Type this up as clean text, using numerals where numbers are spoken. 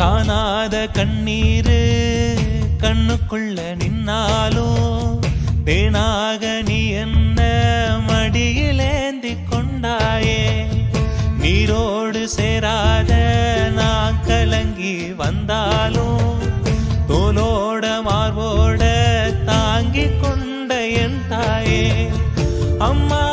காணாத கண்ணீரு கண்ணுக்குள்ள நின்னாலும் தேனாக நீ என்ன மடியிலேந்தி கொண்டாயே. நீரோடு சேராத நான் கலங்கி வந்தாலும் தோலோட மார்போட தாங்கி கொண்ட என் தாயே. அம்மா